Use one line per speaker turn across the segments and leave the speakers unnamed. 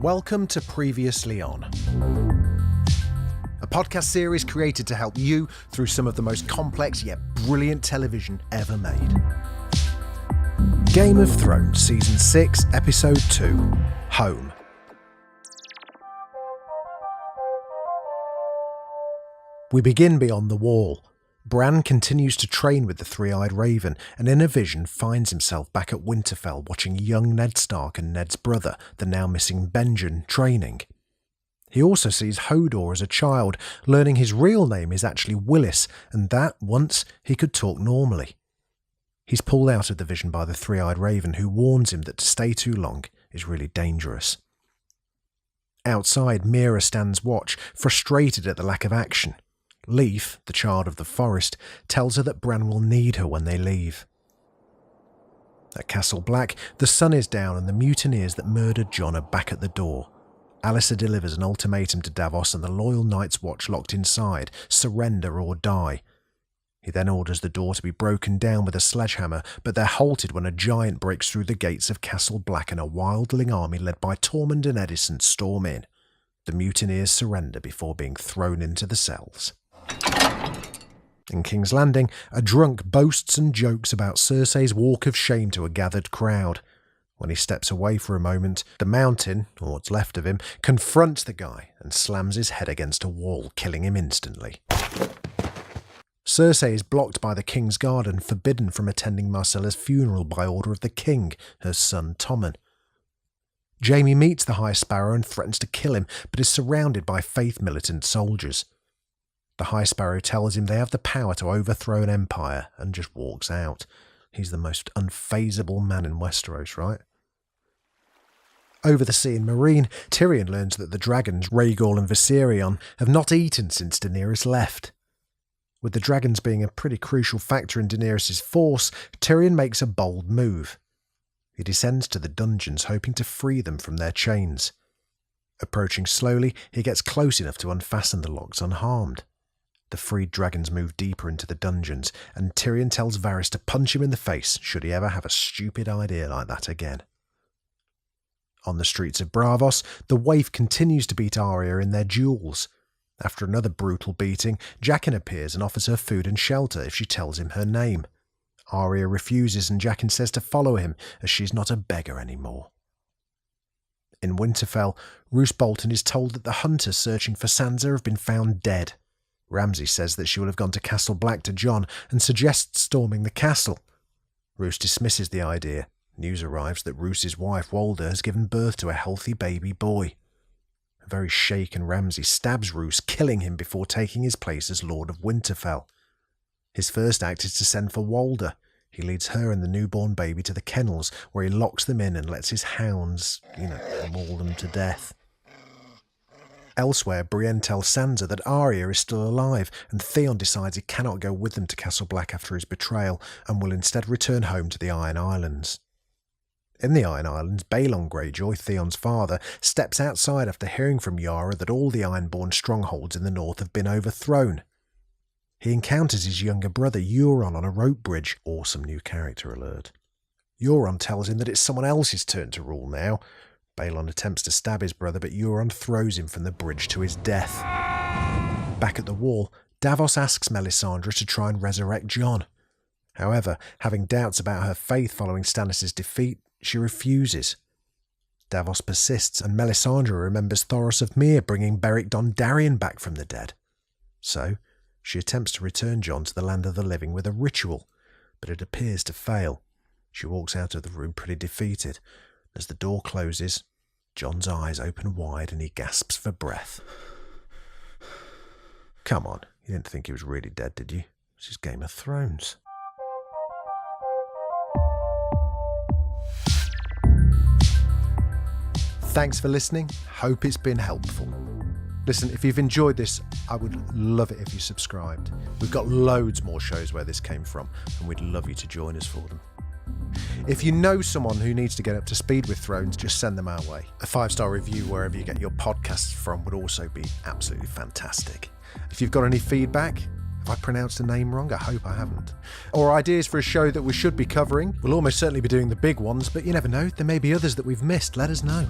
Welcome to Previously On, a podcast series created to help you through some of the most complex yet brilliant television ever made. Game of Thrones Season 6, Episode 2, Home. We begin beyond the wall. Bran continues to train with the Three-Eyed Raven, and in a vision finds himself back at Winterfell watching young Ned Stark and Ned's brother, the now missing Benjen, training. He also sees Hodor as a child, learning his real name is actually Willis, and that, once, he could talk normally. He's pulled out of the vision by the Three-Eyed Raven, who warns him that to stay too long is really dangerous. Outside, Meera stands watch, frustrated at the lack of action. Leaf, the child of the forest, tells her that Bran will need her when they leave. At Castle Black, the sun is down and the mutineers that murdered Jon are back at the door. Alliser delivers an ultimatum to Davos and the loyal Night's Watch locked inside: surrender or die. He then orders the door to be broken down with a sledgehammer, but they're halted when a giant breaks through the gates of Castle Black and a wildling army led by Tormund and Edison storm in. The mutineers surrender before being thrown into the cells. In King's Landing, a drunk boasts and jokes about Cersei's walk of shame to a gathered crowd. When he steps away for a moment, the Mountain, or what's left of him, confronts the guy and slams his head against a wall, killing him instantly. Cersei is blocked by the King's Guard and forbidden from attending Myrcella's funeral by order of the King, her son Tommen. Jaime meets the High Sparrow and threatens to kill him, but is surrounded by faith militant soldiers. The High Sparrow tells him they have the power to overthrow an empire and just walks out. He's the most unfazable man in Westeros, right? Over the sea in Meereen, Tyrion learns that the dragons, Rhaegal and Viserion, have not eaten since Daenerys left. With the dragons being a pretty crucial factor in Daenerys' force, Tyrion makes a bold move. He descends to the dungeons, hoping to free them from their chains. Approaching slowly, he gets close enough to unfasten the locks unharmed. The freed dragons move deeper into the dungeons, and Tyrion tells Varys to punch him in the face should he ever have a stupid idea like that again. On the streets of Braavos, the waif continues to beat Arya in their duels. After another brutal beating, Jaqen appears and offers her food and shelter if she tells him her name. Arya refuses and Jaqen says to follow him, as she's not a beggar anymore. In Winterfell, Roose Bolton is told that the hunters searching for Sansa have been found dead. Ramsay says that she will have gone to Castle Black to Jon and suggests storming the castle. Roose dismisses the idea. News arrives that Roose's wife, Walder, has given birth to a healthy baby boy. A very shaken Ramsay stabs Roose, killing him before taking his place as Lord of Winterfell. His first act is to send for Walder. He leads her and the newborn baby to the kennels, where he locks them in and lets his hounds, maul them to death. Elsewhere, Brienne tells Sansa that Arya is still alive, and Theon decides he cannot go with them to Castle Black after his betrayal, and will instead return home to the Iron Islands. In the Iron Islands, Balon Greyjoy, Theon's father, steps outside after hearing from Yara that all the Ironborn strongholds in the north have been overthrown. He encounters his younger brother Euron on a rope bridge. Awesome new character alert. Euron tells him that it's someone else's turn to rule now. Balon attempts to stab his brother, but Euron throws him from the bridge to his death. Back at the wall, Davos asks Melisandre to try and resurrect Jon. However, having doubts about her faith following Stannis' defeat, she refuses. Davos persists, and Melisandre remembers Thoros of Myr bringing Beric Dondarrion back from the dead. So, she attempts to return Jon to the land of the living with a ritual, but it appears to fail. She walks out of the room pretty defeated. As the door closes, Jon's eyes open wide and he gasps for breath. Come on, you didn't think he was really dead, did you? This is Game of Thrones. Thanks for listening. Hope it's been helpful. Listen, if you've enjoyed this, I would love it if you subscribed. We've got loads more shows where this came from, and we'd love you to join us for them. If you know someone who needs to get up to speed with Thrones, just send them our way. A 5-star review wherever you get your podcasts from would also be absolutely fantastic. If you've got any feedback, have I pronounced a name wrong? I hope I haven't. Or ideas for a show that we should be covering. We'll almost certainly be doing the big ones, but you never know, there may be others that we've missed. Let us know.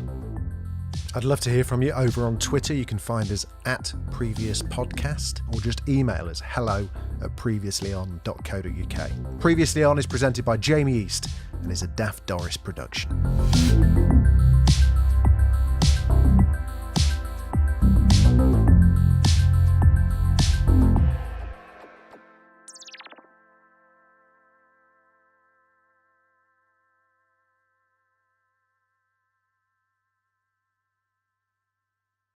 I'd love to hear from you over on Twitter. You can find us at Previous Podcast, or just email us hello@previouslyon.co.uk. Previously On is presented by Jamie East and is a Daft Doris production.